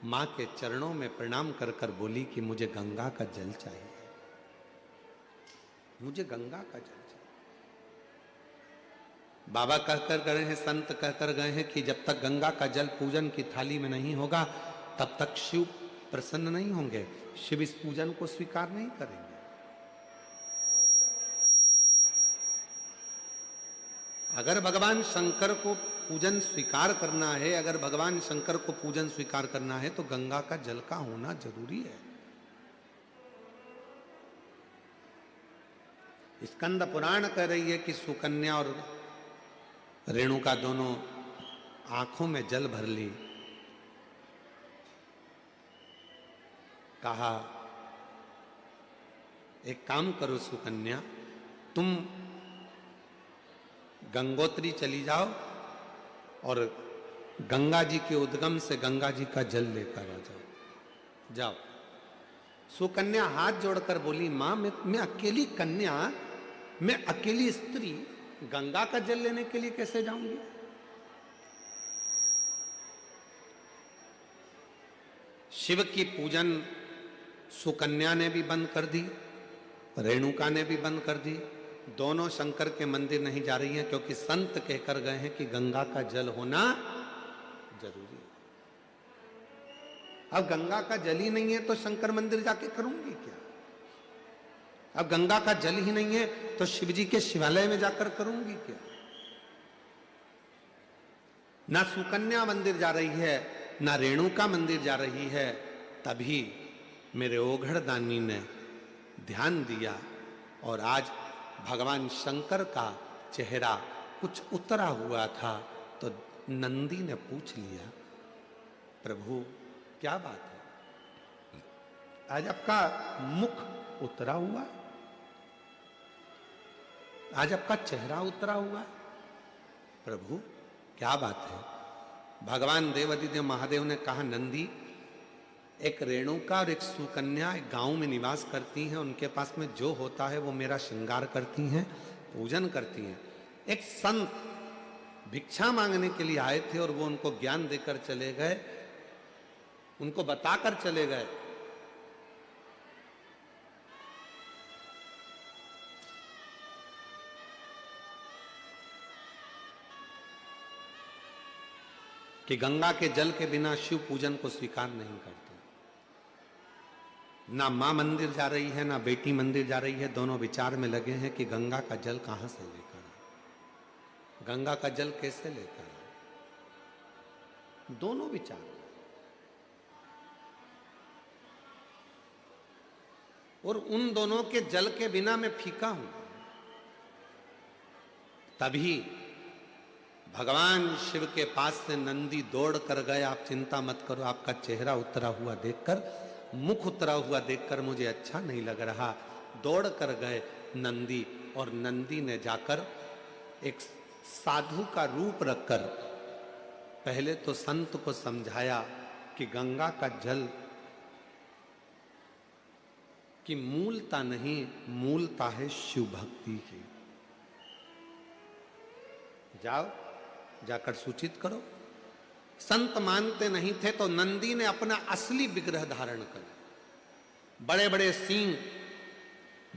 मां के चरणों में प्रणाम कर कर बोली कि मुझे गंगा का जल चाहिए, मुझे गंगा का जल चाहिए। बाबा कहकर गए हैं, संत कहकर गए हैं कि जब तक गंगा का जल पूजन की थाली में नहीं होगा तब तक शिव प्रसन्न नहीं होंगे, शिव इस पूजन को स्वीकार नहीं करेंगे। अगर भगवान शंकर को पूजन स्वीकार करना है, अगर भगवान शंकर को पूजन स्वीकार करना है तो गंगा का जल का होना जरूरी है। स्कंद पुराण कह रही है कि सुकन्या और रेणुका दोनों आंखों में जल भर ली। कहा एक काम करो सुकन्या, तुम गंगोत्री चली जाओ और गंगा जी के उद्गम से गंगा जी का जल लेकर आ जाओ। जाओ। सुकन्या हाथ जोड़कर बोली, मां मैं अकेली कन्या, मैं अकेली स्त्री गंगा का जल लेने के लिए कैसे जाऊंगी? शिव की पूजन सुकन्या ने भी बंद कर दी, रेणुका ने भी बंद कर दी। दोनों शंकर के मंदिर नहीं जा रही हैं क्योंकि संत कहकर गए हैं कि गंगा का जल होना जरूरी है। अब गंगा का जल ही नहीं है तो शंकर मंदिर जाके करूंगी क्या? अब गंगा का जल ही नहीं है तो शिव जी के शिवालय में जाकर करूंगी क्या? ना सुकन्या मंदिर जा रही है, ना रेणुका मंदिर जा रही है। तभी मेरे ओघड़ दानी ने ध्यान दिया और आज भगवान शंकर का चेहरा कुछ उतरा हुआ था तो नंदी ने पूछ लिया, प्रभु क्या बात है, आज आपका मुख उतरा हुआ है, आज आपका चेहरा उतरा हुआ है, प्रभु क्या बात है? भगवान देवादिदेव महादेव ने कहा, नंदी एक रेणुका और एक सुकन्या एक गांव में निवास करती हैं, उनके पास में जो होता है वो मेरा श्रृंगार करती हैं, पूजन करती हैं। एक संत भिक्षा मांगने के लिए आए थे और वो उनको ज्ञान देकर चले गए, उनको बताकर चले गए कि गंगा के जल के बिना शिव पूजन को स्वीकार नहीं करते। ना मां मंदिर जा रही है, ना बेटी मंदिर जा रही है, दोनों विचार में लगे हैं कि गंगा का जल कहां से लेकर आए, गंगा का जल कैसे लेकर आए, दोनों विचार। और उन दोनों के जल के बिना मैं फीका हूं। तभी भगवान शिव के पास से नंदी दौड़ कर गए, आप चिंता मत करो, आपका चेहरा उतरा हुआ देखकर, मुख उतरा हुआ देखकर मुझे अच्छा नहीं लग रहा। दौड़ कर गए नंदी और नंदी ने जाकर एक साधु का रूप रखकर पहले तो संत को समझाया कि गंगा का जल की मूलता नहीं, मूलता है शिव भक्ति की। जाओ जाकर सूचित करो। संत मानते नहीं थे तो नंदी ने अपना असली विग्रह धारण कर, बड़े बड़े सींग,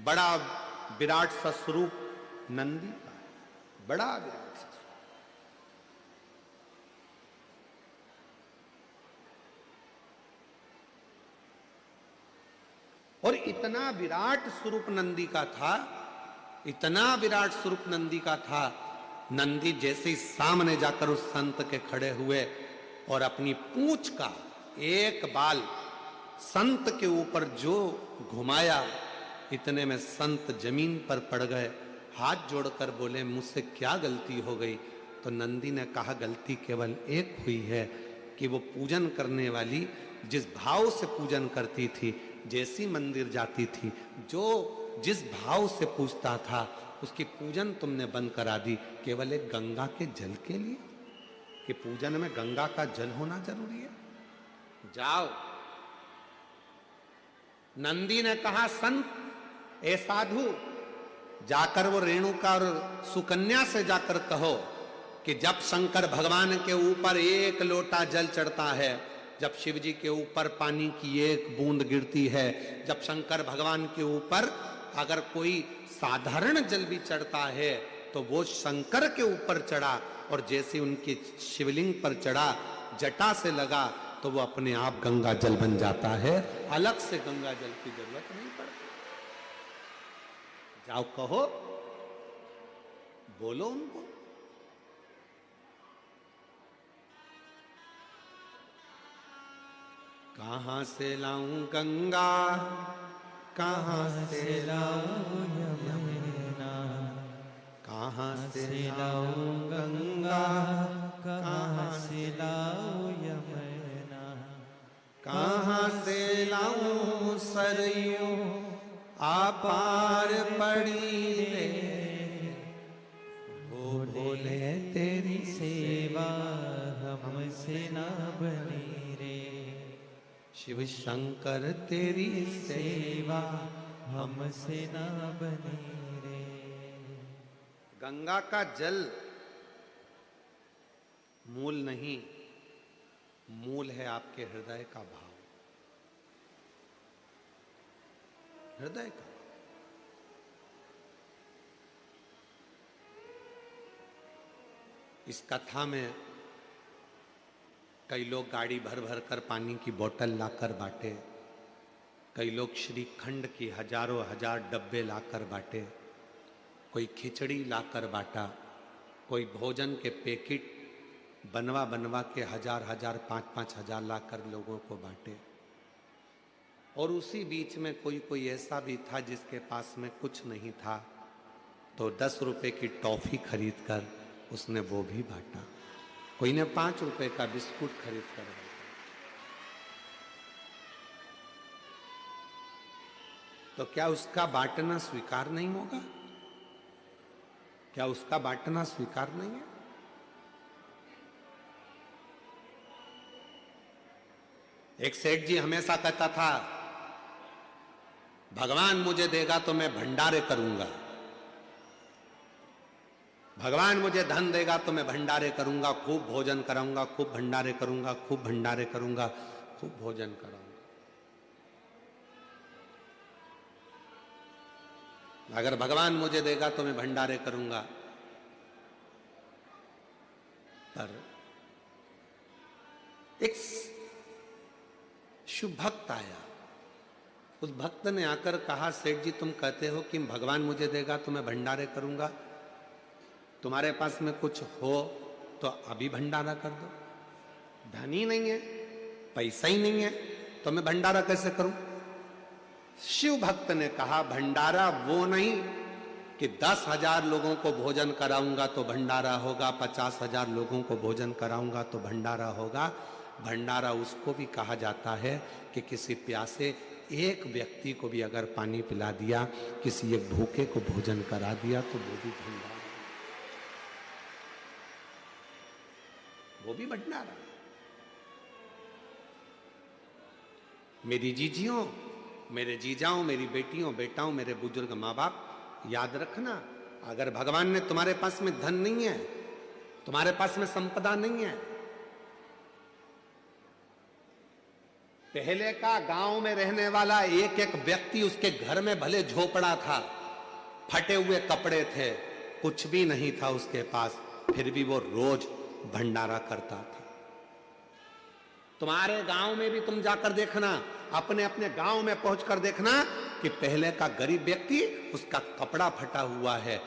बड़ा विराट सा स्वरूप नंदी का, बड़ा विराट सा स्वरूप। और इतना विराट स्वरूप नंदी का था, इतना विराट स्वरूप नंदी का था, नंदी जैसे ही सामने जाकर उस संत के खड़े हुए और अपनी पूंछ का एक बाल संत के ऊपर जो घुमाया, इतने में संत जमीन पर पड़ गए। हाथ जोड़कर बोले, मुझसे क्या गलती हो गई? तो नंदी ने कहा, गलती केवल एक हुई है कि वो पूजन करने वाली जिस भाव से पूजन करती थी, जैसी मंदिर जाती थी, जो जिस भाव से पूजता था, उसकी पूजन तुमने बंद करा दी, केवल एक गंगा के जल के लिए, कि पूजन में गंगा का जल होना जरूरी है। जाओ। नंदी ने कहा, संत ए साधु, जाकर वो रेणुका और सुकन्या से जाकर कहो कि जब शंकर भगवान के ऊपर एक लोटा जल चढ़ता है जब शिव जी के ऊपर पानी की एक बूंद गिरती है, जब शंकर भगवान के ऊपर अगर कोई साधारण जल भी चढ़ता है तो वो शंकर के ऊपर चढ़ा, और जैसे उनके शिवलिंग पर चढ़ा जटा से लगा तो वो अपने आप गंगा जल बन जाता है, अलग से गंगा जल की जरूरत नहीं पड़ती। जाओ कहो, बोलो उनको। कहां से लाऊं गंगा, कहां से लाऊं यमुना, कहां से लाऊं गंगा, कहां से लाऊं यमुना, कहां से लाऊं सरयू आपार पड़ी रे, वो बोले तेरी सेवा हमसे ना बनी रे, शिव शंकर तेरी सेवा हमसे ना बनी रे। गंगा का जल मूल नहीं, मूल है आपके हृदय का भाव, हृदय का। इस कथा में कई लोग गाड़ी भर भर कर पानी की बोतल लाकर बांटे, कई लोग श्रीखंड की हजारों हजार डब्बे लाकर बांटे, कोई खिचड़ी लाकर बांटा, कोई भोजन के पैकेट बनवा बनवा के हजार हजार 5-5 हजार लाकर लोगों को बांटे। और उसी बीच में कोई कोई ऐसा भी था जिसके पास में कुछ नहीं था, तो 10 रुपए की टॉफी खरीद कर उसने वो भी बांटा, कोई ने 5 रुपए का बिस्कुट खरीद कर बांटा। तो क्या उसका बांटना स्वीकार नहीं होगा? क्या उसका बांटना स्वीकार नहीं है? एक सेठ जी हमेशा कहता था, भगवान मुझे देगा तो मैं भंडारे करूंगा, भगवान मुझे धन देगा तो मैं भंडारे करूंगा, खूब भोजन कराऊंगा, खूब भंडारे करूंगा, खूब भंडारे करूंगा, खूब भोजन कराऊंगा। अगर भगवान मुझे देगा तो मैं भंडारे करूंगा। पर एक शुभ भक्त आया, उस भक्त ने आकर कहा, सेठ जी तुम कहते हो कि भगवान मुझे देगा तो मैं भंडारे करूंगा, तुम्हारे पास में कुछ हो तो अभी भंडारा कर दो। धन ही नहीं है, पैसा ही नहीं है, तो मैं भंडारा कैसे करूं? शिव भक्त ने कहा, भंडारा वो नहीं कि 10,000 लोगों को भोजन कराऊंगा तो भंडारा होगा, 50,000 लोगों को भोजन कराऊंगा तो भंडारा होगा। भंडारा उसको भी कहा जाता है कि किसी प्यासे एक व्यक्ति को भी अगर पानी पिला दिया, किसी एक भूखे को भोजन करा दिया तो वो भी भंडारा, वो भी भंडारा। मेरी जीजियों, मेरे जीजाओं, मेरी बेटियों, बेटाओं, मेरे बुजुर्ग माँ बाप, याद रखना, अगर भगवान ने तुम्हारे पास में धन नहीं है, तुम्हारे पास में संपदा नहीं है, पहले का गांव में रहने वाला एक एक व्यक्ति, उसके घर में भले झोपड़ा था, फटे हुए कपड़े थे, कुछ भी नहीं था उसके पास, फिर भी वो रोज भंडारा करता था। तुम्हारे गांव में भी तुम जाकर देखना, अपने अपने गांव में पहुंचकर देखना कि पहले का गरीब व्यक्ति, उसका कपड़ा फटा हुआ है,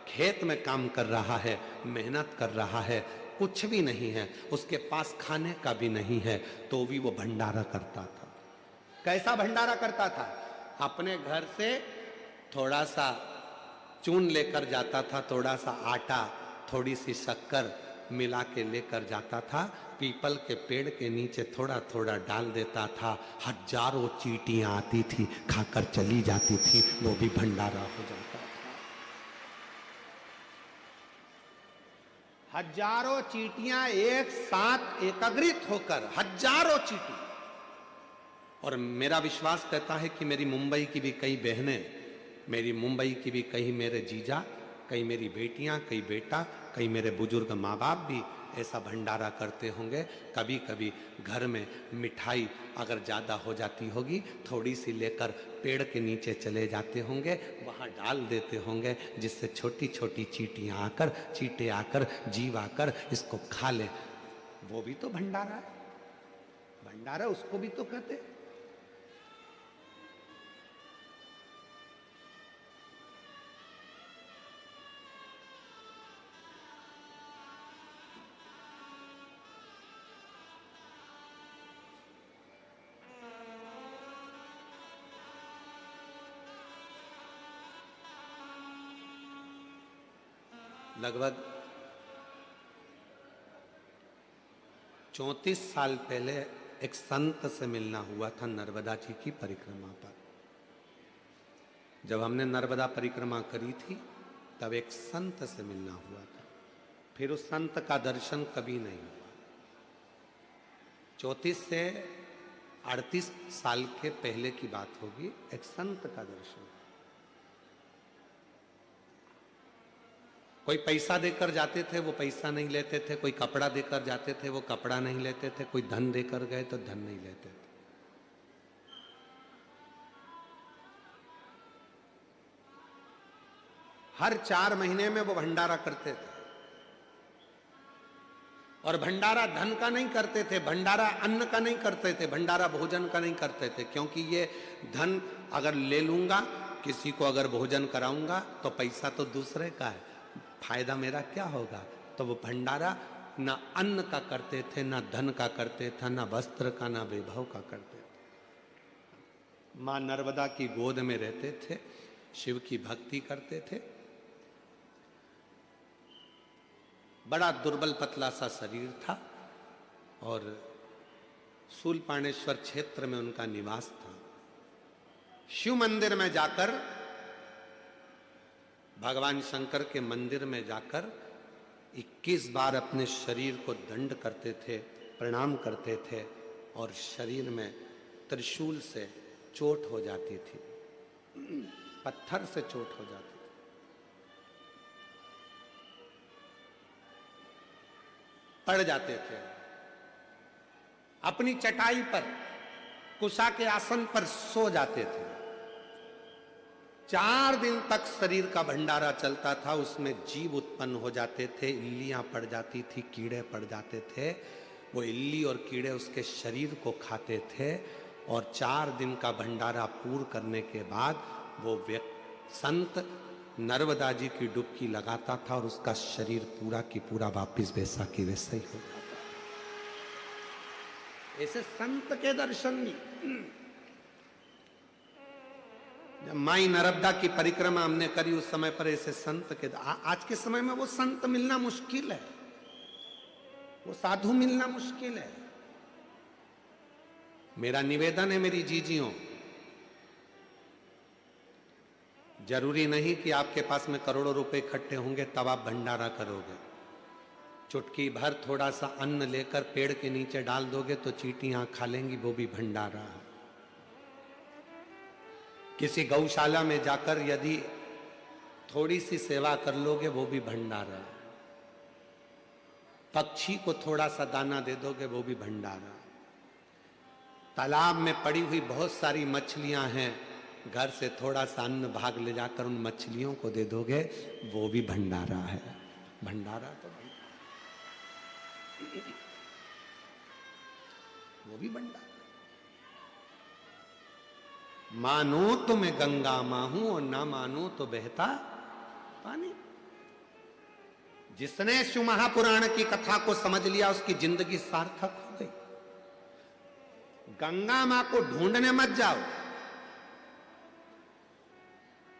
खेत में काम कर रहा है, मेहनत कर रहा है, कुछ भी नहीं है, उसके पास खाने का भी नहीं है, तो भी वो भंडारा करता था। कैसा भंडारा करता था? अपने घर से थोड़ा सा चून लेकर जाता था, थोड़ा सा आटा, थोड़ी सी शक्कर मिला के लेकर जाता था, पीपल के पेड़ के नीचे थोड़ा थोड़ा डाल देता था, हजारों चींटियां आती थी, खाकर चली जाती थी, वो भी भंडारा हो जाता था। हजारों चींटियां एक साथ एकत्रित होकर, हजारों चींटी। और मेरा विश्वास कहता है कि मेरी मुंबई की भी कई बहनें, मेरी मुंबई की भी कई मेरे जीजा, कई मेरी बेटियां, कई बेटा, कई मेरे बुजुर्ग माँ बाप भी ऐसा भंडारा करते होंगे। कभी कभी घर में मिठाई अगर ज़्यादा हो जाती होगी, थोड़ी सी लेकर पेड़ के नीचे चले जाते होंगे, वहाँ डाल देते होंगे, जिससे छोटी छोटी चींटियाँ आकर, चींटे आकर, जीव आकर इसको खा ले। वो भी तो भंडारा है, भंडारा उसको भी तो कहते हैं। लगभग 34 साल पहले एक संत से मिलना हुआ था नर्मदा जी की परिक्रमा पर। जब हमने नर्मदा परिक्रमा करी थी तब एक संत से मिलना हुआ था, फिर उस संत का दर्शन कभी नहीं हुआ। 34 से 38 साल के पहले की बात होगी, एक संत का दर्शन। कोई पैसा देकर जाते थे, वो पैसा नहीं लेते थे, कोई कपड़ा देकर जाते थे, वो कपड़ा नहीं लेते थे, कोई धन देकर गए तो धन नहीं लेते थे। हर 4 महीने में वो भंडारा करते थे, और भंडारा धन का नहीं करते थे, भंडारा अन्न का नहीं करते थे, भंडारा भोजन का नहीं करते थे, क्योंकि ये धन अगर ले लूंगा, किसी को अगर भोजन कराऊंगा तो पैसा तो दूसरे का है, फायदा मेरा क्या होगा। तो वो भंडारा ना अन्न का करते थे, ना धन का करते थे, ना वस्त्र का, ना वैभव का करते थे। मां नर्मदा की गोद में रहते थे, शिव की भक्ति करते थे। बड़ा दुर्बल पतला सा शरीर था, और शूलपाणेश्वर क्षेत्र में उनका निवास था। शिव मंदिर में जाकर, भगवान शंकर के मंदिर में जाकर 21 बार अपने शरीर को दंड करते थे, प्रणाम करते थे, और शरीर में त्रिशूल से चोट हो जाती थी, पत्थर से चोट हो जाती थी। पड़ जाते थे, अपनी चटाई पर, कुशा के आसन पर सो जाते थे। 4 दिन तक शरीर का भंडारा चलता था, उसमें जीव उत्पन्न हो जाते थे, इल्लियां पड़ जाती थी, कीड़े पड़ जाते थे। वो इल्ली और कीड़े उसके शरीर को खाते थे, और 4 दिन का भंडारा पूर्ण करने के बाद वो संत नर्मदा जी की डुबकी लगाता था, और उसका शरीर पूरा की पूरा वापिस वैसा की वैसा ही हो जाता। ऐसे संत के दर्शन भी। जब माई नर्मदा की परिक्रमा हमने करी, उस समय पर ऐसे संत के आज के समय में वो संत मिलना मुश्किल है, वो साधु मिलना मुश्किल है। मेरा निवेदन है मेरी जीजियों, जरूरी नहीं कि आपके पास में करोड़ों रुपए इकट्ठे होंगे तब आप भंडारा करोगे। चुटकी भर थोड़ा सा अन्न लेकर पेड़ के नीचे डाल दोगे तो चींटियां खा लेंगी, वो भी भंडारा है। किसी गौशाला में जाकर यदि थोड़ी सी सेवा कर लोगे, वो भी भंडारा है। पक्षी को थोड़ा सा दाना दे दोगे, वो भी भंडारा। तालाब में पड़ी हुई बहुत सारी मछलियां हैं, घर से थोड़ा सा अन्न भाग ले जाकर उन मछलियों को दे दोगे, वो भी भंडारा है। भंडारा तो वो भी भंडारा। मानो तो मैं गंगा मां हूं, और ना मानो तो बहता पानी। जिसने शिव महापुराण की कथा को समझ लिया, उसकी जिंदगी सार्थक हो गई। गंगा मां को ढूंढने मत जाओ।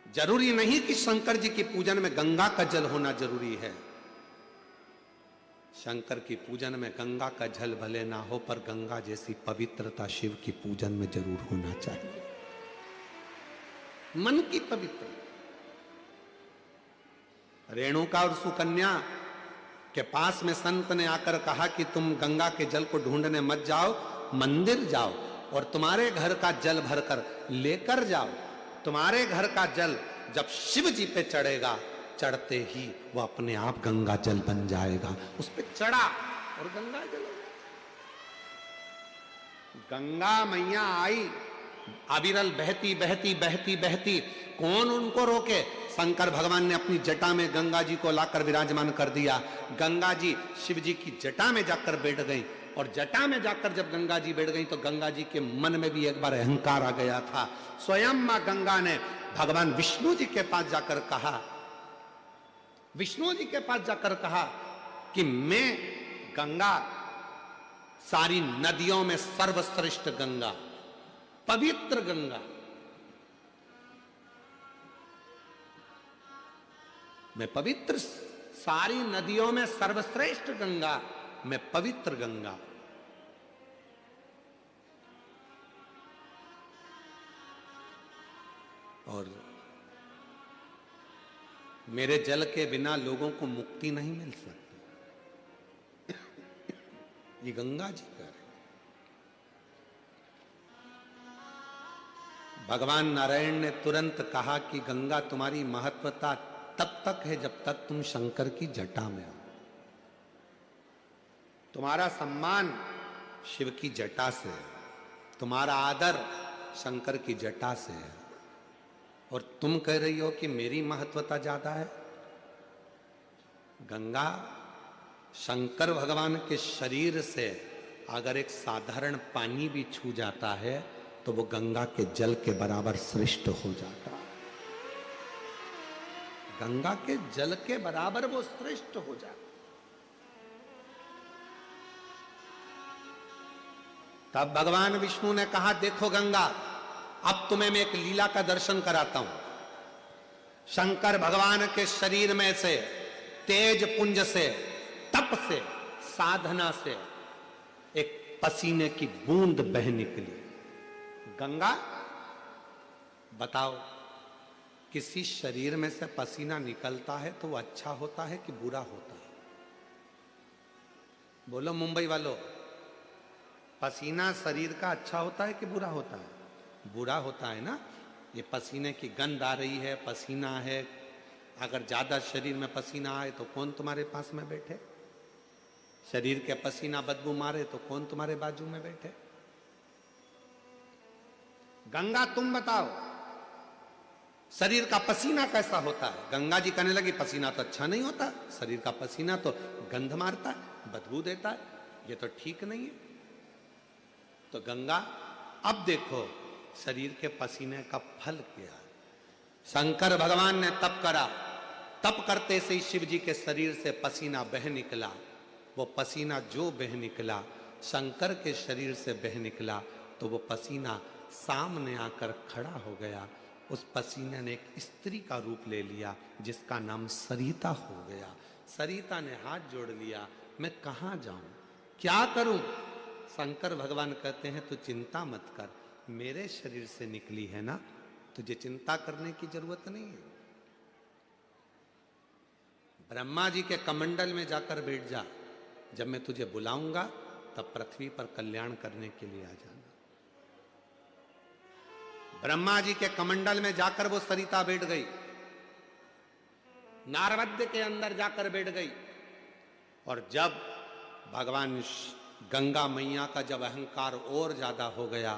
जरूरी नहीं कि शंकर जी की पूजन में गंगा का जल होना जरूरी है। शंकर की पूजन में गंगा का जल भले ना हो, पर गंगा जैसी पवित्रता शिव की पूजन में जरूर होना चाहिए। मन की पवित्रता। रेणुका और सुकन्या के पास में संत ने आकर कहा कि तुम गंगा के जल को ढूंढने मत जाओ, मंदिर जाओ और तुम्हारे घर का जल भरकर लेकर जाओ। तुम्हारे घर का जल जब शिव जी पे चढ़ेगा चढ़ते ही वो अपने आप गंगा जल बन जाएगा। उस पर चढ़ा और गंगा जल हो गया। गंगा मैया आई, अविरल बहती बहती बहती बहती, कौन उनको रोके? शंकर भगवान ने अपनी जटा में गंगा जी को लाकर विराजमान कर दिया। गंगा जी शिव जी की जटा में जाकर बैठ गई, और जटा में जाकर जब गंगा जी बैठ गई तो गंगा जी के मन में भी एक बार अहंकार आ गया था। स्वयं मां गंगा ने भगवान विष्णु जी के पास जाकर कहा, विष्णु जी के पास जाकर कहा कि मैं गंगा, सारी नदियों में सर्वश्रेष्ठ गंगा, पवित्र गंगा, मैं पवित्र, सारी नदियों में सर्वश्रेष्ठ गंगा, मैं पवित्र गंगा। और मेरे जल के बिना लोगों को मुक्ति नहीं मिल सकती। ये गंगा जी कह रहे। भगवान नारायण ने तुरंत कहा कि गंगा तुम्हारी महत्वता तब तक है जब तक तुम शंकर की जटा में हो। तुम्हारा सम्मान शिव की जटा से है, तुम्हारा आदर शंकर की जटा से है, और तुम कह रही हो कि मेरी महत्वता ज्यादा है। गंगा शंकर भगवान के शरीर से अगर एक साधारण पानी भी छू जाता है तो वो गंगा के जल के बराबर श्रेष्ठ हो जाता है। गंगा के जल के बराबर वो श्रेष्ठ हो जाता। तब भगवान विष्णु ने कहा, देखो गंगा, अब तुम्हें मैं एक लीला का दर्शन कराता हूं। शंकर भगवान के शरीर में से, तेज पुंज से, तप से, साधना से एक पसीने की बूंद बह निकली। गंगा, बताओ, किसी शरीर में से पसीना निकलता है तो वो अच्छा होता है कि बुरा होता है? बोलो मुंबई वालों, पसीना शरीर का अच्छा होता है कि बुरा होता है? बुरा होता है ना। ये पसीने की गंध आ रही है, पसीना है, अगर ज्यादा शरीर में पसीना आए तो कौन तुम्हारे पास में बैठे? शरीर के पसीना बदबू मारे तो कौन तुम्हारे बाजू में बैठे? गंगा तुम बताओ, शरीर का पसीना कैसा होता है? गंगा जी कहने लगी, पसीना तो अच्छा नहीं होता, शरीर का पसीना तो गंध मारता है, बदबू देता है, ये तो ठीक नहीं है। तो गंगा, अब देखो शरीर के पसीने का फल क्या है। शंकर भगवान ने तप करा, तप करते से ही शिव जी के शरीर से पसीना बह निकला। वो पसीना जो बह निकला, शंकर के शरीर से बह निकला, तो वो पसीना सामने आकर खड़ा हो गया। उस पसीने ने एक स्त्री का रूप ले लिया जिसका नाम सरिता हो गया। सरिता ने हाथ जोड़ लिया, मैं कहाँ जाऊं, क्या करूं? शंकर भगवान कहते हैं, तू चिंता मत कर, मेरे शरीर से निकली है ना, तुझे चिंता करने की जरूरत नहीं है। ब्रह्मा जी के कमंडल में जाकर बैठ जा, जब मैं तुझे बुलाऊंगा तब पृथ्वी पर कल्याण करने के लिए आ जाना। ब्रह्मा जी के कमंडल में जाकर वो सरिता बैठ गई, नारवद्य के अंदर जाकर बैठ गई। और जब भगवान गंगा मैया का जब अहंकार और ज्यादा हो गया,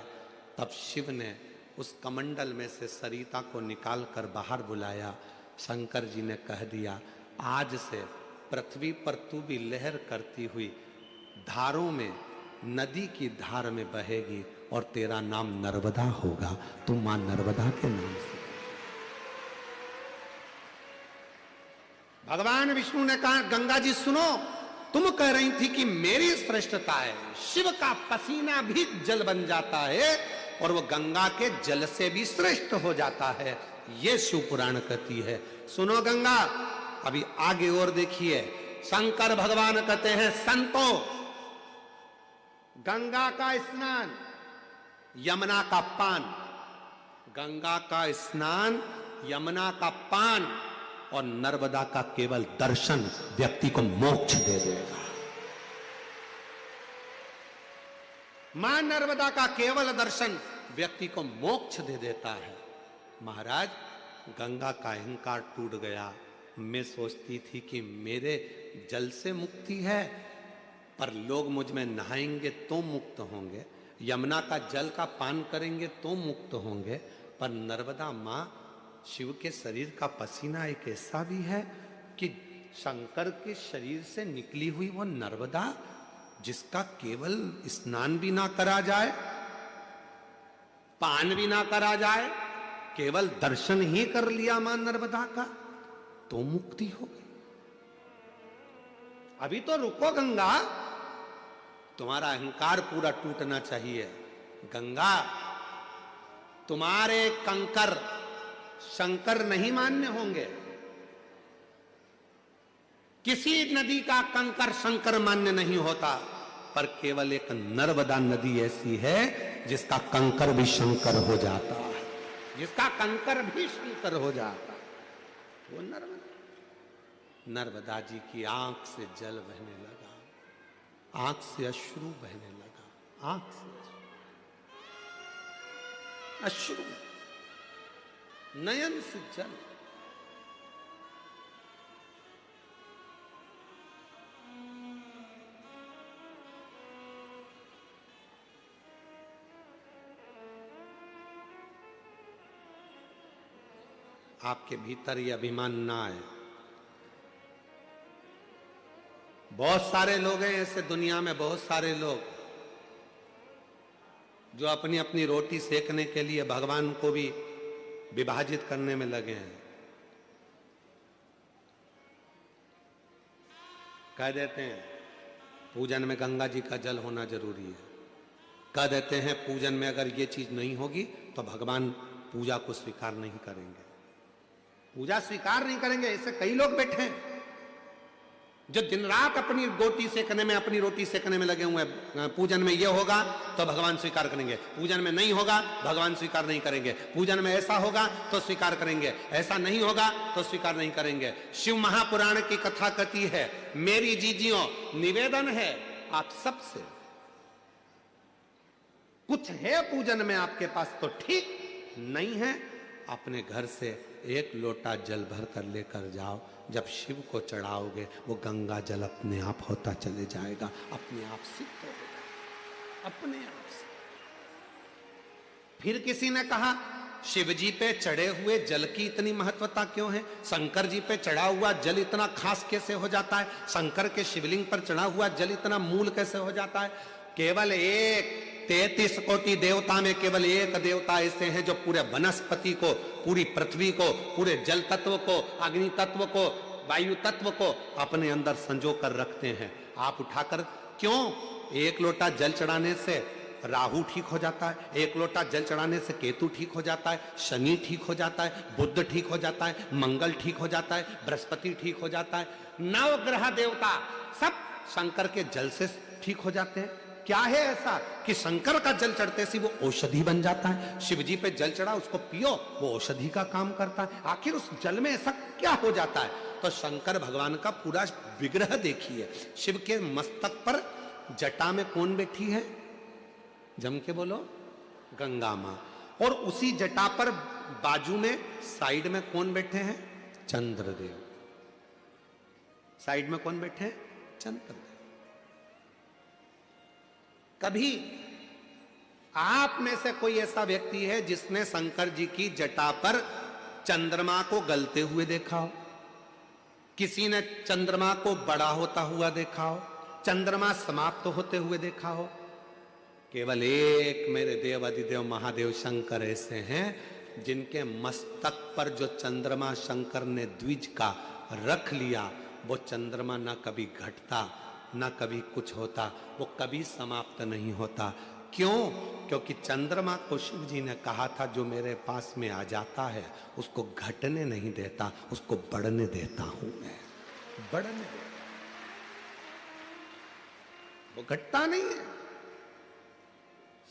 तब शिव ने उस कमंडल में से सरिता को निकाल कर बाहर बुलाया। शंकर जी ने कह दिया, आज से पृथ्वी पर तू भी लहर करती हुई धारों में, नदी की धार में बहेगी और तेरा नाम नर्मदा होगा। तू मां नर्मदा के नाम से। भगवान विष्णु ने कहा, गंगा जी सुनो, तुम कह रही थी कि मेरी श्रेष्ठता है, शिव का पसीना भी जल बन जाता है और वो गंगा के जल से भी श्रेष्ठ हो जाता है, ये शिव पुराण कहती है। सुनो गंगा, अभी आगे और देखिए। शंकर भगवान कहते हैं, संतो, गंगा का स्नान, यमुना का पान, गंगा का स्नान, यमुना का पान और नर्मदा का केवल दर्शन व्यक्ति को मोक्ष दे देगा। मां नर्मदा का केवल दर्शन व्यक्ति को मोक्ष दे देता है। महाराज, गंगा का अहंकार टूट गया, मैं सोचती थी कि मेरे जल से मुक्ति है, पर लोग मुझ में नहाएंगे तो मुक्त होंगे, यमुना का जल का पान करेंगे तो मुक्त होंगे, पर नर्मदा माँ शिव के शरीर का पसीना एक ऐसा भी है कि शंकर के शरीर से निकली हुई वो नर्मदा, जिसका केवल स्नान भी ना करा जाए, पान भी ना करा जाए, केवल दर्शन ही कर लिया मां नर्मदा का तो मुक्ति हो गई। अभी तो रुको गंगा, तुम्हारा अहंकार पूरा टूटना चाहिए। गंगा, तुम्हारे कंकर शंकर नहीं मान्य होंगे। किसी नदी का कंकर शंकर मान्य नहीं होता, पर केवल एक नर्मदा नदी ऐसी है जिसका कंकर भी शंकर हो जाता है, जिसका कंकर भी शंकर हो जाता है, वो नर्मदा। नर्मदा जी की आंख से जल बहने लगा, आंख से अश्रु बहने लगा, आंख से अश्रु, नयन से जल। आपके भीतर ये अभिमान ना आए। बहुत सारे लोग हैं ऐसे दुनिया में, बहुत सारे लोग जो अपनी अपनी रोटी सेकने के लिए भगवान को भी विभाजित करने में लगे हैं। कह देते हैं पूजन में गंगा जी का जल होना जरूरी है, कह देते हैं पूजन में अगर ये चीज नहीं होगी तो भगवान पूजा को स्वीकार नहीं करेंगे, पूजा स्वीकार नहीं करेंगे। ऐसे कई लोग बैठे हैं जो दिन रात अपनी रोटी सेकने में, अपनी रोटी सेकने में लगे हुए हैं। पूजन में ये होगा तो भगवान स्वीकार करेंगे, पूजन में नहीं होगा भगवान स्वीकार नहीं करेंगे, पूजन में ऐसा होगा तो स्वीकार करेंगे, ऐसा नहीं होगा तो स्वीकार नहीं करेंगे। शिव महापुराण की कथा कहती है, मेरी जीजियों निवेदन है आप सबसे, कुछ है पूजन में आपके पास तो ठीक, नहीं है अपने घर से एक लोटा जल भर कर लेकर जाओ, जब शिव को चढ़ाओगे वो गंगा जल अपने आप होता चले जाएगा, अपने आप सिद्ध हो जाएगा, अपने आप से। फिर किसी ने कहा शिव जी पे चढ़े हुए जल की इतनी महत्वता क्यों है, शंकर जी पे चढ़ा हुआ जल इतना खास कैसे हो जाता है, शंकर के शिवलिंग पर चढ़ा हुआ जल इतना मूल कैसे हो जाता है। केवल एक 33 कोटि देवता में केवल एक देवता ऐसे हैं जो पूरे वनस्पति को, पूरी पृथ्वी को, पूरे जल तत्व को, अग्नि तत्व को, वायु तत्व को अपने अंदर संजो कर रखते हैं। आप उठाकर क्यों, एक लोटा जल चढ़ाने से राहु ठीक हो जाता है, एक लोटा जल चढ़ाने से केतु ठीक हो जाता है, शनि ठीक हो जाता है, बुध ठीक हो जाता है, मंगल ठीक हो जाता है, बृहस्पति ठीक हो जाता है, नवग्रह देवता सब शंकर के जल से ठीक हो जाते हैं। क्या है ऐसा कि शंकर का जल चढ़ते से वो औषधि बन जाता है, शिव जी पे जल चढ़ा उसको पियो वो औषधि का काम करता है। आखिर उस जल में ऐसा क्या हो जाता है। तो शंकर भगवान का पूरा विग्रह देखिए, शिव के मस्तक पर जटा में कौन बैठी है, जम के बोलो, गंगा मां। और उसी जटा पर बाजू में साइड में कौन बैठे हैं, चंद्रदेव। साइड में कौन बैठे हैं, चंद्रदेव। कभी आप में से कोई ऐसा व्यक्ति है जिसने शंकर जी की जटा पर चंद्रमा को गलते हुए देखा हो, किसी ने चंद्रमा को बड़ा होता हुआ देखा हो, चंद्रमा समाप्त होते हुए देखा हो। केवल एक मेरे देव अधिदेव महादेव शंकर ऐसे हैं जिनके मस्तक पर जो चंद्रमा शंकर ने द्विज का रख लिया, वो चंद्रमा ना कभी घटता ना कभी कुछ होता, वो कभी समाप्त नहीं होता। क्यों? क्योंकि चंद्रमा को शिव जी ने कहा था जो मेरे पास में आ जाता है उसको घटने नहीं देता, उसको बढ़ने देता हूं मैं, बढ़ने देता, वो घटता नहीं है।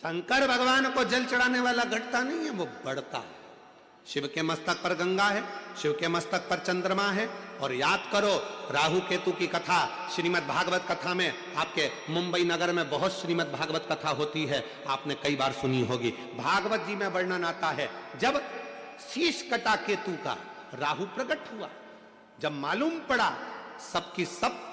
शंकर भगवान को जल चढ़ाने वाला घटता नहीं है, वो बढ़ता है। शिव के मस्तक पर गंगा है, शिव के मस्तक पर चंद्रमा है। और याद करो राहु केतु की कथा श्रीमद् भागवत कथा में, आपके मुंबई नगर में बहुत श्रीमद् भागवत कथा होती है, आपने कई बार सुनी होगी। भागवत जी में वर्णन आता है जब शीश कटा केतु का, राहु प्रकट हुआ, जब मालूम पड़ा सबकी सब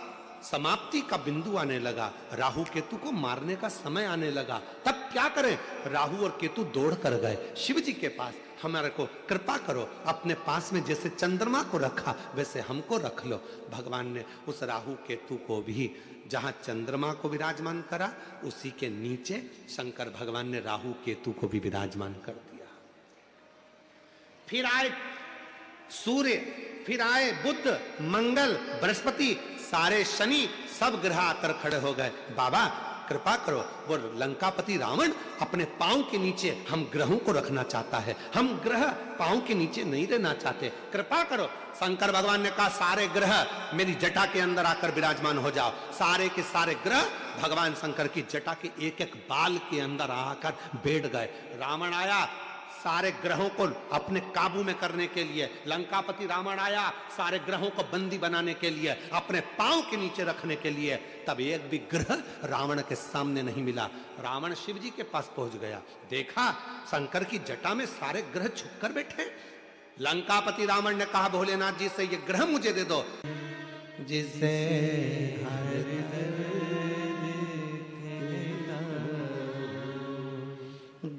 समाप्ति का बिंदु आने लगा, राहु केतु को मारने का समय आने लगा, तब क्या करें? राहु और केतु दौड़ कर गए शिव जी के पास, हमारे को कृपा करो, अपने पास में जैसे चंद्रमा को रखा वैसे हमको रख लो। भगवान ने उस राहु केतु को भी जहां चंद्रमा को विराजमान करा, उसी के नीचे शंकर भगवान ने राहु केतु को भी विराजमान कर दिया। फिर आए सूर्य, फिर आए बुध, मंगल, बृहस्पति, सारे शनि, सब ग्रह आकर खड़े हो गए। बाबा कृपा करो, वो लंकापति रावण अपने पांव के नीचे हम ग्रहों को रखना चाहता है, हम ग्रह पांव के नीचे नहीं रहना चाहते, कृपा करो। शंकर भगवान ने कहा सारे ग्रह मेरी जटा के अंदर आकर विराजमान हो जाओ। सारे के सारे ग्रह भगवान शंकर की जटा के एक एक बाल के अंदर आकर बैठ गए। रावण आया सारे ग्रहों को अपने काबू में करने के लिए, लंकापति रावण आया सारे ग्रहों को बंदी बनाने के लिए, अपने पांव के नीचे रखने के लिए। तब एक भी ग्रह रावण के सामने नहीं मिला। रावण शिव जी के पास पहुंच गया, देखा शंकर की जटा में सारे ग्रह छुप कर बैठे। लंकापति रावण ने कहा भोलेनाथ जी से ये ग्रह मुझे दे दो, जिसे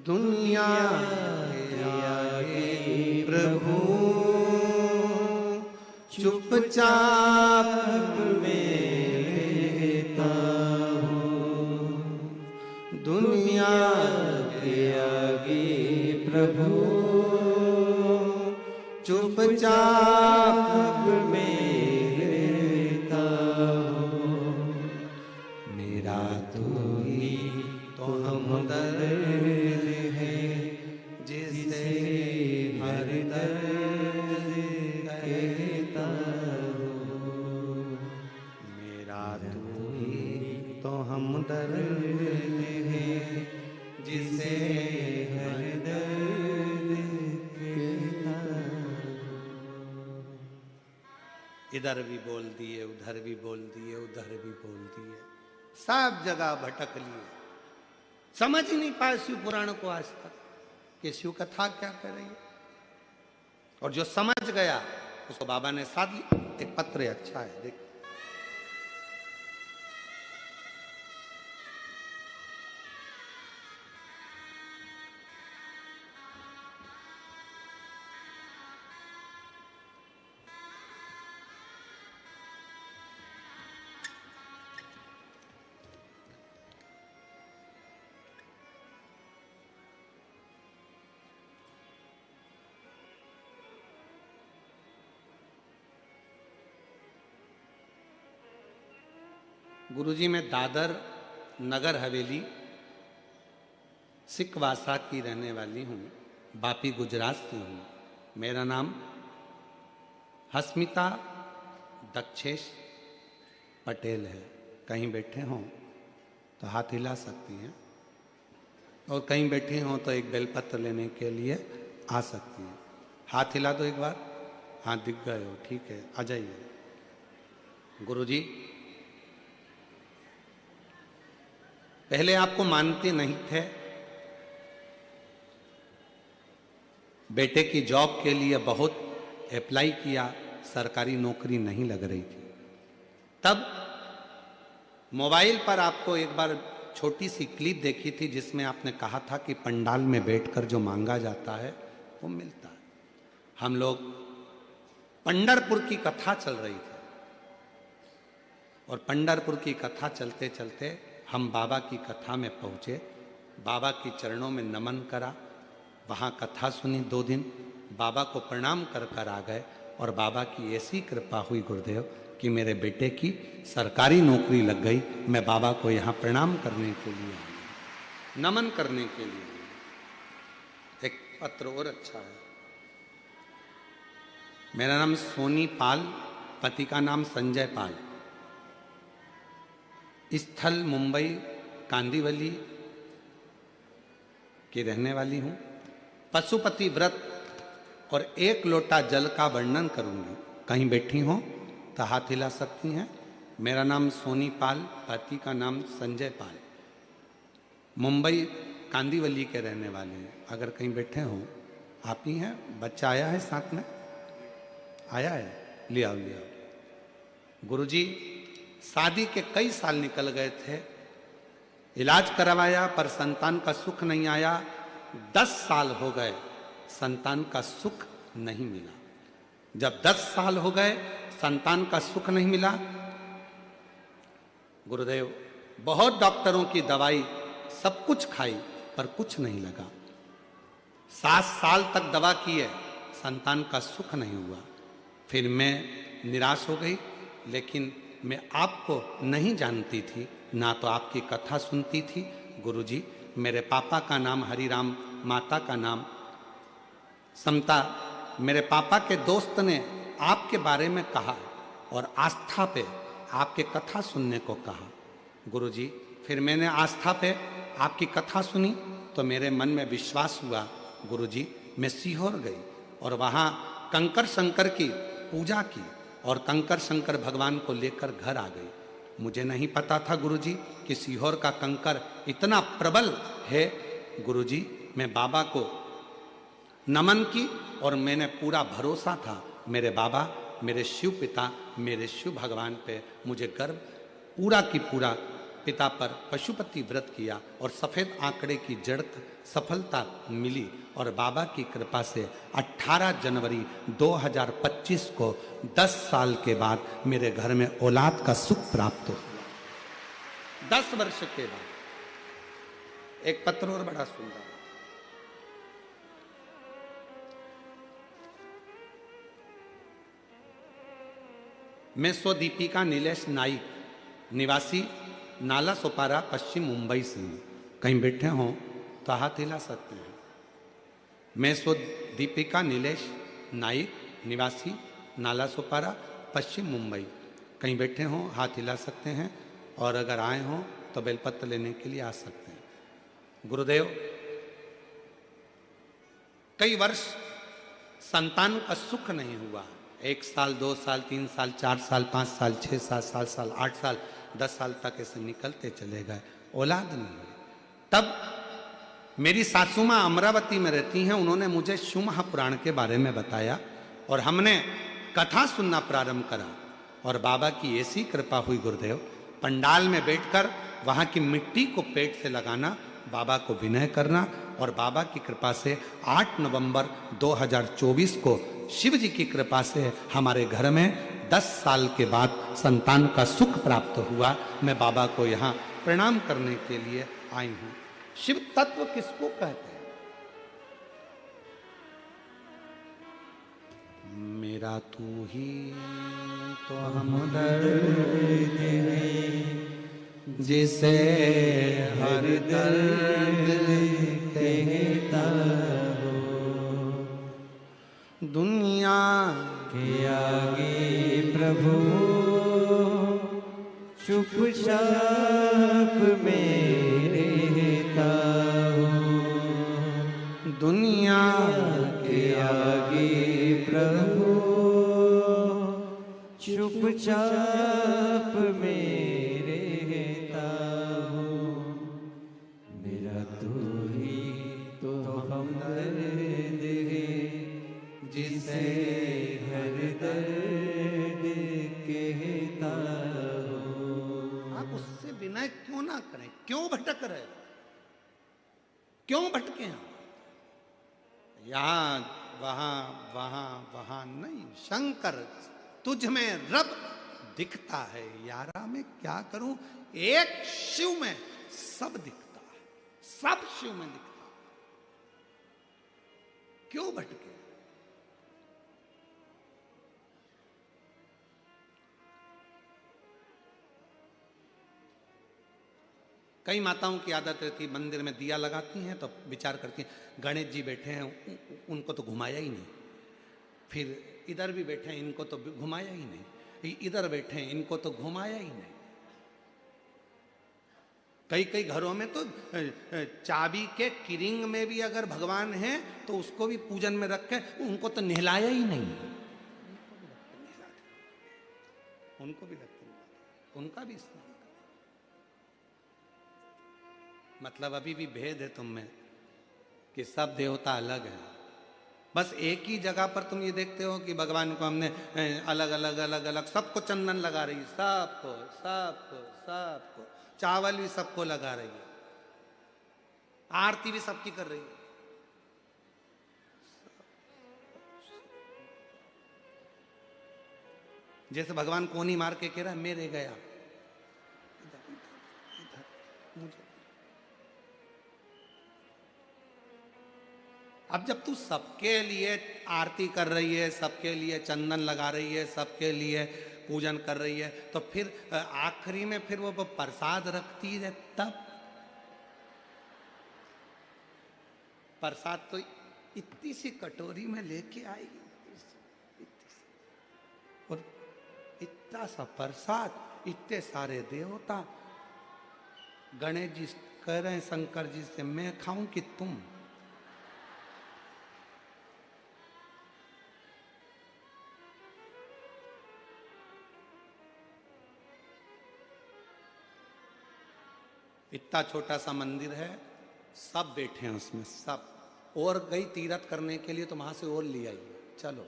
दुनिया प्रभु चुपचाप रहता हूँ, दुनिया के आगे प्रभु चुपचाप रहता हूँ। मेरा तो ही तो हमदर्द है, जिसे हर दर्द कहता हूँ। मेरा तो ही तो हमदर्द है, जिसे हर दर्द कहता हूँ। इधर भी बोल दिए, उधर भी बोल दिए, उधर भी बोल दिए, सब जगह भटक लिए, समझ ही नहीं पाए शिव पुराण को आज तक कि शिव कथा क्या कह रही है। और जो समझ गया उसको बाबा ने साथ लिया। एक पत्र है, अच्छा है, देख। गुरुजी मैं दादर नगर हवेली सिकवासा की रहने वाली हूँ, बापी गुजरात से हूँ। मेरा नाम हस्मिता दक्षेश पटेल है। कहीं बैठे हों तो हाथ हिला सकती हैं, और कहीं बैठी हों तो एक बेलपत्र लेने के लिए आ सकती हैं। हाथ हिला दो एक बार। हाँ दिख गए हो, ठीक है, आ जाइए। गुरुजी पहले आपको मानते नहीं थे, बेटे की जॉब के लिए बहुत अप्लाई किया, सरकारी नौकरी नहीं लग रही थी। तब मोबाइल पर आपको एक बार छोटी सी क्लिप देखी थी जिसमें आपने कहा था कि पंडाल में बैठकर जो मांगा जाता है वो मिलता है। हम लोग पंढरपुर की कथा चल रही थी, और पंढरपुर की कथा चलते चलते हम बाबा की कथा में पहुँचे, बाबा के चरणों में नमन करा, वहाँ कथा सुनी 2 दिन, बाबा को प्रणाम कर कर आ गए। और बाबा की ऐसी कृपा हुई गुरुदेव कि मेरे बेटे की सरकारी नौकरी लग गई। मैं बाबा को यहाँ प्रणाम करने के लिए आया, नमन करने के लिए आया। एक पत्र और अच्छा है। मेरा नाम सोनी पाल, पति का नाम संजय पाल, स्थल मुंबई कांदीवली की रहने वाली हूँ। पशुपति व्रत और 1 लोटा जल का वर्णन करूंगी। कहीं बैठी हो तो हाथ हिला सकती हैं। मेरा नाम सोनी पाल, पति का नाम संजय पाल, मुंबई कांदीवली के रहने वाले हैं। अगर कहीं बैठे हो, आप ही हैं। बच्चा आया है साथ में, आया है, लिया लिया। गुरुजी शादी के कई साल निकल गए थे, इलाज करवाया पर संतान का सुख नहीं आया। 10 साल हो गए, संतान का सुख नहीं मिला। जब 10 साल हो गए संतान का सुख नहीं मिला, गुरुदेव बहुत डॉक्टरों की दवाई सब कुछ खाई पर कुछ नहीं लगा। 7 साल तक दवा की है, संतान का सुख नहीं हुआ। फिर मैं निराश हो गई, लेकिन मैं आपको नहीं जानती थी, ना तो आपकी कथा सुनती थी। गुरुजी मेरे पापा का नाम हरिराम, माता का नाम समता। मेरे पापा के दोस्त ने आपके बारे में कहा और आस्था पे आपके कथा सुनने को कहा। गुरुजी फिर मैंने आस्था पे आपकी कथा सुनी तो मेरे मन में विश्वास हुआ। गुरुजी मैं सीहोर गई और वहाँ कंकर शंकर की पूजा की और कंकर शंकर भगवान को लेकर घर आ गई। मुझे नहीं पता था गुरुजी कि सीहोर का कंकर इतना प्रबल है। गुरुजी मैं बाबा को नमन की और मैंने पूरा भरोसा था मेरे बाबा, मेरे शिव पिता, मेरे शिव भगवान पे मुझे गर्व पूरा की पूरा पिता पर पशुपति व्रत किया और सफ़ेद आंकड़े की जड़ सफलता मिली और बाबा की कृपा से 18 जनवरी 2025 को 10 साल के बाद मेरे घर में औलाद का सुख प्राप्त हुआ। 10 वर्ष के बाद। एक पत्र और बड़ा सुंदर, मैं स्वदीपिका नीलेश नाइक, निवासी नाला सोपारा, पश्चिम मुंबई से हूँ। कहीं बैठे हों तो हाथ हिला सकते हैं। मैं स्वदीपिका नीलेश नाइक, निवासी नाला सोपारा, पश्चिम मुंबई। कहीं बैठे हों हाथ हिला सकते हैं और अगर आए हों तो बेलपत्र लेने के लिए आ सकते हैं। गुरुदेव कई वर्ष संतान का सुख नहीं हुआ। 1 साल, 2 साल, 3 साल, 4 साल, 5 साल, 6 साल, 7 साल, 8 साल, 10 साल तक ऐसे निकलते चले गए, औलाद नहीं हुई। तब मेरी सासू माँ अमरावती में रहती हैं, उन्होंने मुझे शिव महापुराण के बारे में बताया और हमने कथा सुनना प्रारंभ करा और बाबा की ऐसी कृपा हुई गुरुदेव, पंडाल में बैठकर वहाँ की मिट्टी को पेट से लगाना, बाबा को विनय करना और बाबा की कृपा से 8 नवंबर 2024 को शिव जी की कृपा से हमारे घर में 10 साल के बाद संतान का सुख प्राप्त हुआ। मैं बाबा को यहाँ प्रणाम करने के लिए आई हूँ। शिव तत्व किसको कहते हैं? मेरा तू ही तो हमदर्द है, जिसे हर दर्द कहता हो, दुनिया के आगे प्रभु चुपचाप में रहता हो, दुनिया के आगे प्रभु चुपचाप में रहता हो, मेरा तू ही तो हमदर्द है, जिसे हर दर्द कहता हो। आप उससे विनय क्यों ना करें? क्यों भटक रहे? क्यों भटके हैं? यहां वहां वहां वहां नहीं, शंकर तुझ में रब दिखता है। यारा मैं क्या करूं, एक शिव में सब दिखता है, सब शिव में दिखता है। क्यों भटके? कई माताओं की आदत रहती, मंदिर में दिया लगाती हैं तो विचार करती हैं गणेश जी बैठे हैं, उनको तो घुमाया ही नहीं। फिर इधर भी बैठे हैं, इनको तो घुमाया ही नहीं। इधर बैठे हैं, इनको तो घुमाया ही नहीं। कई कई घरों में तो चाबी के किरिंग में भी अगर भगवान है तो उसको भी पूजन में रखे, उनको तो नहलाया ही नहीं। उनको भी रखते, उनका भी स्नान। मतलब अभी भी भेद है तुम में कि सब देवता अलग है, बस एक ही जगह पर तुम ये देखते हो कि भगवान को हमने अलग अलग अलग अलग सबको चंदन लगा रही है, सबको सबको सबको, चावल भी सबको लगा रही है, आरती भी सबकी कर रही है। जैसे भगवान कोनी मार के कह रहा है मेरे गया, इधर इधर इधर मुझे। अब जब तू सबके लिए आरती कर रही है, सबके लिए चंदन लगा रही है, सबके लिए पूजन कर रही है, तो फिर आखिरी में फिर वो प्रसाद रखती है, तब प्रसाद तो इतनी सी कटोरी में लेके आएगी, और इतना सा प्रसाद, इतने सारे देवता। गणेश जी कह रहे हैं शंकर जी से, मैं खाऊं कि तुम? इतना छोटा सा मंदिर है, सब बैठे हैं उसमें, सब। और गई तीरथ करने के लिए तो वहां से और ले आई, चलो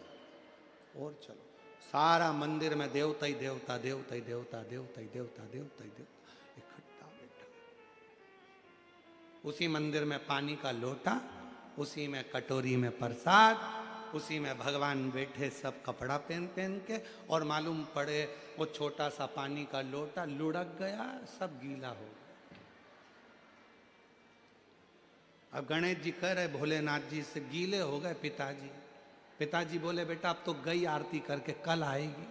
और चलो। सारा मंदिर में देवता ही देवता, देवता ही देवता, देवता ही देवता, देवता ही देवता इकट्ठा बैठा। उसी मंदिर में पानी का लोटा, उसी में कटोरी में प्रसाद, उसी में भगवान बैठे सब कपड़ा पहन पहन के, और मालूम पड़े वो छोटा सा पानी का लोटा लुढ़क गया, सब गीला हो गया। अब गणेश जी कह रहे भोलेनाथ जी से, गीले हो गए पिताजी। पिताजी बोले बेटा अब तो गई आरती करके, कल आएगी,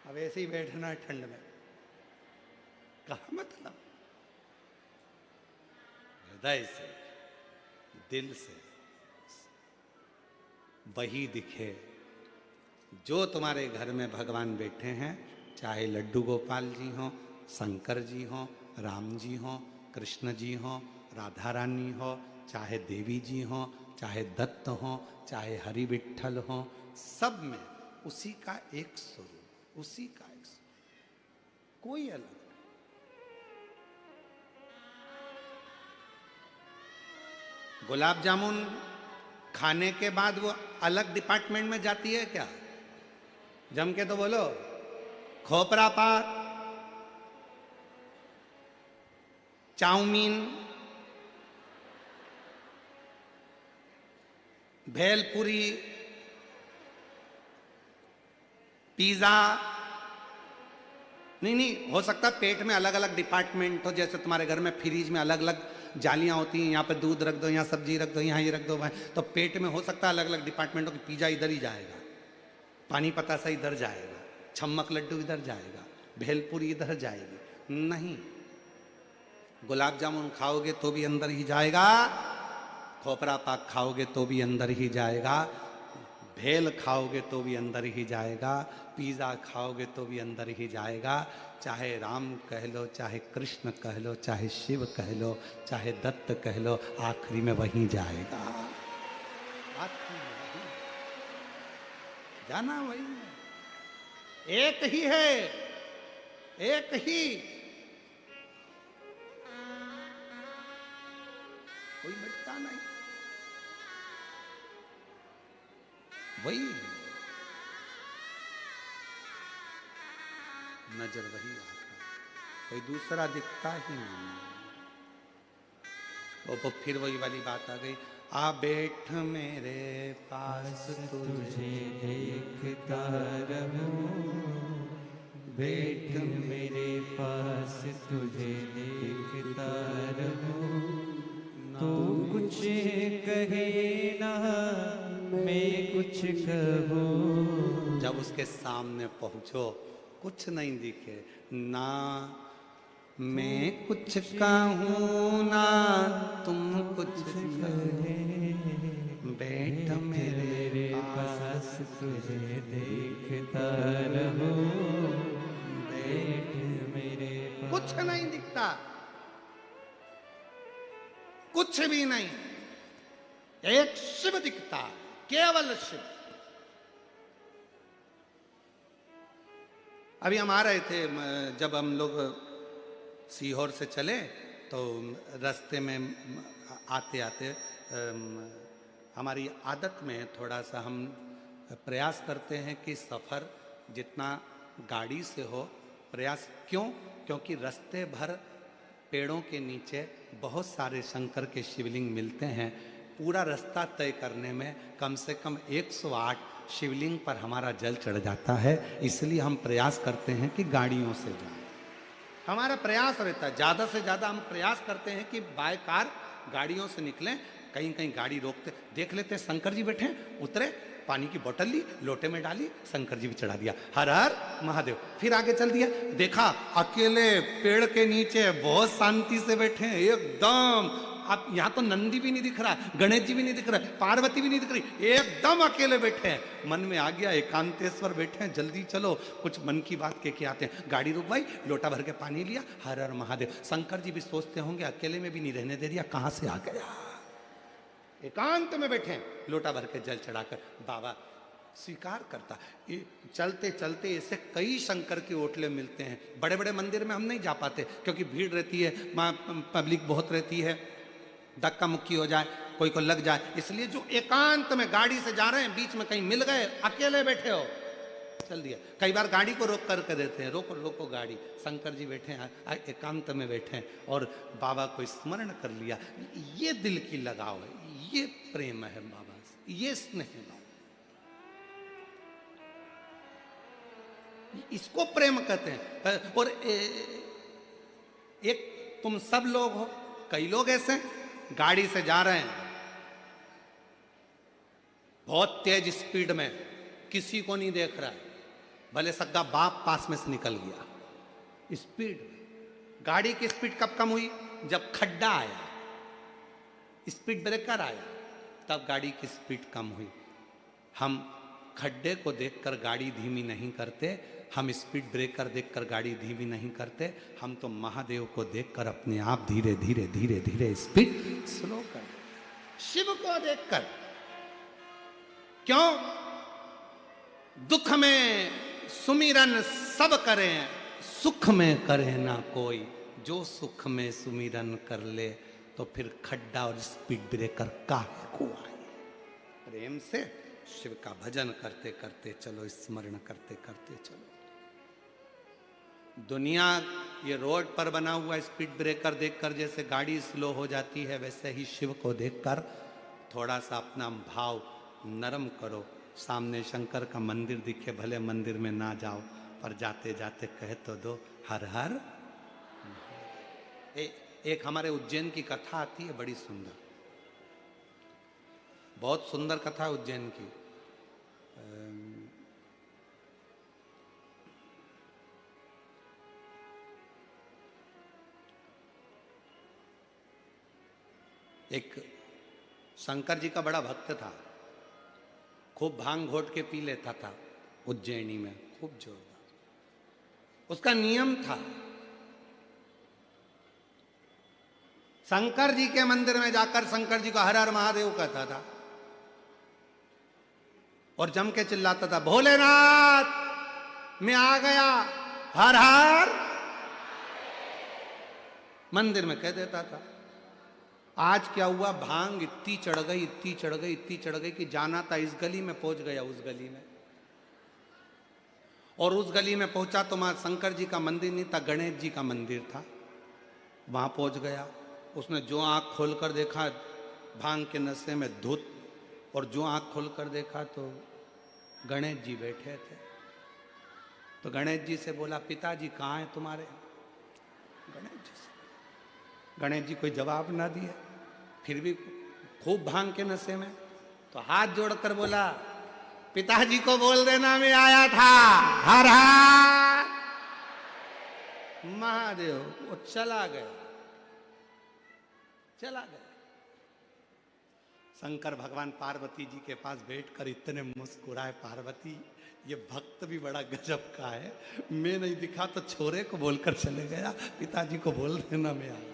अब ऐसे ही बैठना है ठंड में। कहा मतलब हृदय से, दिल से वही दिखे जो तुम्हारे घर में भगवान बैठे हैं, चाहे लड्डू गोपाल जी हो, शंकर जी हो, राम जी हो, कृष्ण जी हो, राधा रानी हो, चाहे देवी जी हो, चाहे दत्त हो, चाहे हरि विठ्ठल हो, सब में उसी का एक स्वरूप, उसी का एक स्वरूप, कोई अलग नहीं। गुलाब जामुन खाने के बाद वो अलग डिपार्टमेंट में जाती है क्या? जम के तो बोलो। खोपरा पाक, चाउमीन, भेलपुरी, पिज्जा, नहीं हो सकता पेट में अलग अलग डिपार्टमेंट हो, जैसे तुम्हारे घर में फ्रिज में अलग अलग जालियां होती हैं, यहाँ पे दूध रख दो, यहाँ सब्जी रख दो, यहाँ ये रख दो, तो पेट में हो सकता है अलग अलग डिपार्टमेंट हो कि पिज्जा इधर ही जाएगा, पानी पतासा इधर जाएगा, छम्मक लड्डू इधर जाएगा, भेलपुरी इधर जाएगी। नहीं, गुलाब जामुन खाओगे तो भी अंदर ही जाएगा, खोपरा पाक खाओगे तो भी अंदर ही जाएगा, भेल खाओगे तो भी अंदर ही जाएगा, पिज़्ज़ा खाओगे तो भी अंदर ही जाएगा। चाहे राम कह लो, चाहे कृष्ण कह लो, चाहे शिव कह लो, चाहे दत्त कह लो, आखिरी में वहीं जाएगा, आखिरी में वहीं जाना, वही एक ही है, एक ही, कोई मिटता नहीं, वही है, नजर वही आता है, कोई दूसरा दिखता ही नहीं। वो फिर वही वाली बात आ गई, आ बैठ मेरे पास तुझे देखता रहूं, बैठ मेरे पास तुझे देखता रहूं, तो कुछ कहे ना मैं कुछ कहूं। जब उसके सामने पहुंचो कुछ नहीं दिखे, ना मैं कुछ कहूं ना तुम कुछ कहे, बैठ मेरे पास तुझे देखता रहूं, बैठ मेरे पास। कुछ नहीं दिखता, कुछ भी नहीं, एक शिव दिखता, केवल शिव। अभी हम आ रहे थे, जब हम लोग सीहोर से चले तो रास्ते में आते आते हमारी आदत में है, थोड़ा सा हम प्रयास करते हैं कि सफ़र जितना गाड़ी से हो, प्रयास क्यों? क्योंकि रास्ते भर पेड़ों के नीचे बहुत सारे शंकर के शिवलिंग मिलते हैं। पूरा रास्ता तय करने में कम से कम 108 शिवलिंग पर हमारा जल चढ़ जाता है। इसलिए हम प्रयास करते हैं कि गाड़ियों से जाएं। हमारा प्रयास रहता है, ज़्यादा से ज़्यादा हम प्रयास करते हैं कि बाय कार गाड़ियों से निकलें। कहीं कहीं गाड़ी रोकते देख लेते हैं, शंकर जी बैठे हैं, उतरे, पानी की बोतल ली, लोटे में डाली, शंकर जी भी चढ़ा दिया, हर हर महादेव। फिर आगे चल दिया, देखा अकेले पेड़ के नीचे बहुत शांति से बैठे हैं एकदम। अब यहाँ तो नंदी भी नहीं दिख रहा, गणेश जी भी नहीं दिख रहा, पार्वती भी नहीं दिख रही, एकदम अकेले बैठे हैं। मन में आ गया एकांतेश्वर बैठे हैं, जल्दी चलो कुछ मन की बात कह के आते हैं। गाड़ी रुकवाई, लोटा भर के पानी लिया, हर हर महादेव। शंकर जी भी सोचते होंगे अकेले में भी नहीं रहने दे दिया, कहाँ से आ गया। एकांत में बैठे हैं, लोटा भर के जल चढ़ाकर बाबा स्वीकार करता। चलते चलते ऐसे कई शंकर के ओटले मिलते हैं। बड़े बड़े मंदिर में हम नहीं जा पाते क्योंकि भीड़ रहती है, वहाँ पब्लिक बहुत रहती है, धक्का मुक्की हो जाए, कोई को लग जाए। इसलिए जो एकांत में गाड़ी से जा रहे हैं, बीच में कहीं मिल गए, अकेले बैठे हो, चल दिया। कई बार गाड़ी को रोक करके देते हैं, रोको रोको गाड़ी, शंकर जी बैठे हैं, एकांत में बैठे हैं और बाबा को स्मरण कर लिया। ये दिल की लगाव है, ये प्रेम है बाबा से, ये स्नेह है बाबा, इसको प्रेम कहते हैं। और एक तुम सब लोग हो, कई लोग ऐसे गाड़ी से जा रहे हैं बहुत तेज स्पीड में, किसी को नहीं देख रहा है, भले सगा बाप पास में से निकल गया। स्पीड, गाड़ी की स्पीड कब कम हुई? जब खड्डा आया, स्पीड ब्रेकर आया, तब गाड़ी की स्पीड कम हुई। हम खड्डे को देखकर गाड़ी धीमी नहीं करते, हम स्पीड ब्रेकर देखकर गाड़ी धीमी नहीं करते, हम तो महादेव को देखकर अपने आप धीरे धीरे धीरे धीरे स्पीड स्लो कर, शिव को देखकर। क्यों? दुख में सुमिरन सब करें, सुख में करे ना कोई, जो सुख में सुमिरन कर ले तो फिर खड्डा और स्पीड ब्रेकर काहे को आए। प्रेम से शिव का भजन करते करते चलो, स्मरण करते करते चलो। दुनिया ये रोड पर बना हुआ स्पीड ब्रेकर देखकर जैसे गाड़ी स्लो हो जाती है, वैसे ही शिव को देखकर थोड़ा सा अपना भाव नरम करो। सामने शंकर का मंदिर दिखे, भले मंदिर में ना जाओ, पर जाते जाते कह तो दो हर हर। एक हमारे उज्जैन की कथा आती है, बड़ी सुंदर, बहुत सुंदर कथा है उज्जैन की। एक शंकर जी का बड़ा भक्त था, खूब भांग घोट के पी लेता था उज्जैनी में, खूब जोरदार। उसका नियम था, शंकर जी के मंदिर में जाकर शंकर जी को हर हर महादेव कहता था और जम के चिल्लाता था, भोलेनाथ मैं आ गया, हर हर। मंदिर में कह देता था। आज क्या हुआ, भांग इतनी चढ़ गई, इतनी चढ़ गई, इतनी चढ़ गई कि जाना था इस गली में, पहुंच गया उस गली में। और उस गली में पहुंचा तो वहां शंकर जी का मंदिर नहीं था, गणेश जी का मंदिर था। वहां पहुंच गया, उसने जो आंख खोलकर देखा भांग के नशे में धुत, और जो आंख खोलकर देखा तो गणेश जी बैठे थे। तो गणेश जी से बोला, पिताजी कहाँ हैं तुम्हारे? गणेश जी कोई जवाब ना दिए, फिर भी खूब भांग के नशे में। तो हाथ जोड़कर बोला, पिताजी को बोल देना मैं आया था, हर हर महादेव। वो चला गया, चला गया। शंकर भगवान पार्वती जी के पास बैठकर इतने मुस्कुराए, पार्वती ये भक्त भी बड़ा गजब का है, मैं नहीं दिखा तो छोरे को बोलकर चले गया, पिताजी को बोल देना मैं आया।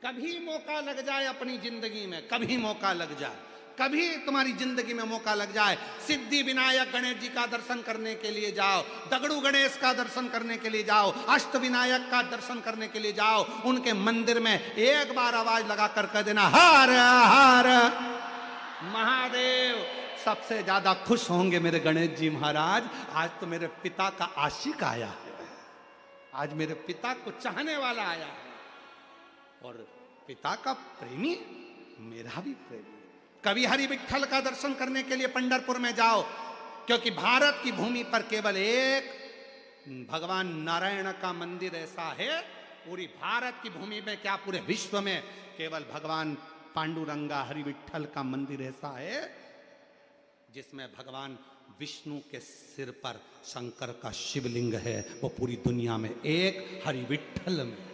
कभी मौका लग जाए अपनी जिंदगी में, कभी मौका लग जाए, कभी तुम्हारी जिंदगी में मौका लग जाए, सिद्धि विनायक गणेश जी का दर्शन करने के लिए जाओ, दगड़ू गणेश का दर्शन करने के लिए जाओ, अष्ट विनायक का दर्शन करने के लिए जाओ, उनके मंदिर में एक बार आवाज लगा कर कह देना हर हर महादेव सबसे ज्यादा खुश होंगे मेरे गणेश जी महाराज। आज तो मेरे पिता का आशिक आया है, आज मेरे पिता को चाहने वाला आया है, और पिता का प्रेमी मेरा भी प्रेमी। कभी हरि विठ्ठल का दर्शन करने के लिए पंढरपुर में जाओ, क्योंकि भारत की भूमि पर केवल एक भगवान नारायण का मंदिर ऐसा है, पूरी भारत की भूमि में क्या पूरे विश्व में केवल भगवान पांडुरंगा हरि विठ्ठल का मंदिर ऐसा है जिसमें भगवान विष्णु के सिर पर शंकर का शिवलिंग है। वो पूरी दुनिया में एक हरि विठ्ठल में है,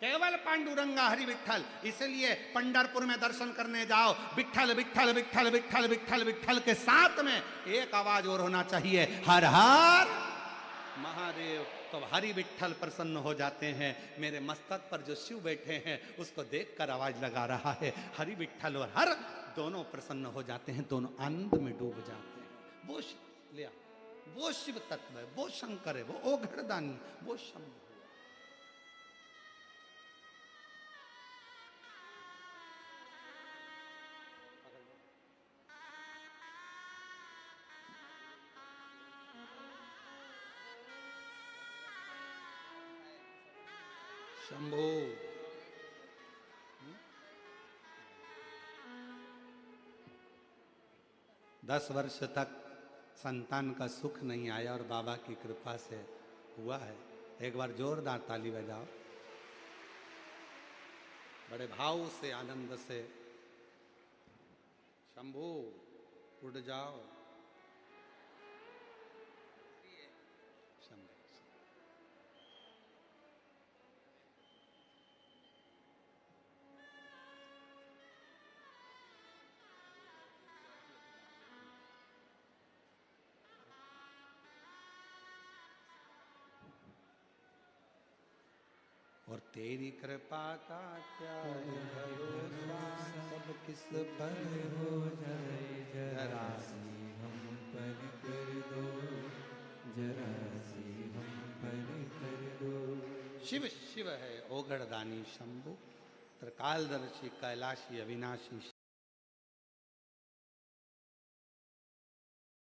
केवल पांडुरंगा हरि विठ्ठल। इसलिए पंढरपुर में दर्शन करने जाओ, विठ्ठल विठ्ठल विठ्ठल विठ्ठल विठ्ठल विठ्ठल के साथ में एक आवाज और होना चाहिए, हर हर महादेव। तो हरि विठ्ठल प्रसन्न हो जाते हैं। मेरे मस्तक पर जो शिव बैठे हैं उसको देखकर आवाज लगा रहा है, हरि विठ्ठल और हर दोनों प्रसन्न हो जाते हैं, दोनों आनंद में डूब जाते हैं। वो लिया, वो शिव तत्व है, वो शंकर है, वो ओघड़दानी, वो शंभु। शंभो 10 वर्ष तक संतान का सुख नहीं आया और बाबा की कृपा से हुआ है। एक बार जोरदार ताली बजाओ, बड़े भाव से आनंद से। शंभू उड़ जाओ, शंभू। और तेरी कृपा का क्या है भरोसा, सब किस पर हो जाए, जरा सी हम पर कर दो, जरा सी हम पर कर दो। शिव शिव है ओघड़दानी शंभु, त्रिकालदर्शी कैलाशी अविनाशी